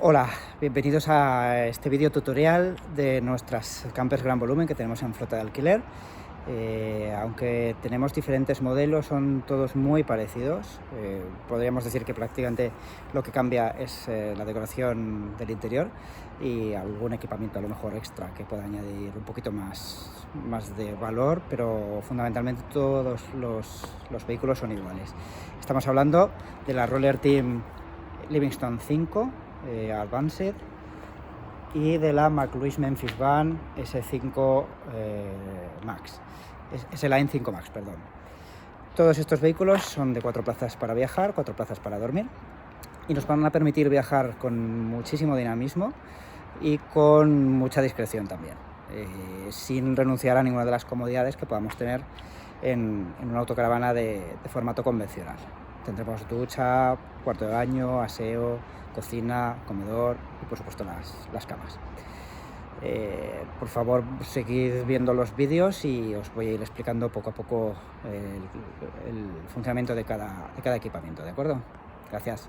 Hola, bienvenidos a este vídeo tutorial de nuestras campers gran volumen que tenemos en flota de alquiler. Aunque tenemos diferentes modelos, son todos muy parecidos. Podríamos decir que prácticamente lo que cambia es la decoración del interior y algún equipamiento a lo mejor extra que pueda añadir un poquito más de valor, pero fundamentalmente todos los vehículos son iguales. Estamos hablando de la Roller Team Livingstone 5 Advanced y de la McLuhan Memphis Van S5 Max, S-Line 5 Max, perdón. Todos estos vehículos son de 4 plazas para viajar, 4 plazas para dormir y nos van a permitir viajar con muchísimo dinamismo y con mucha discreción también, sin renunciar a ninguna de las comodidades que podamos tener en una autocaravana de formato convencional. Tendremos ducha, cuarto de baño, aseo, cocina, comedor y por supuesto las camas. Por favor, seguid viendo los vídeos y os voy a ir explicando poco a poco el funcionamiento de cada equipamiento, ¿de acuerdo? Gracias.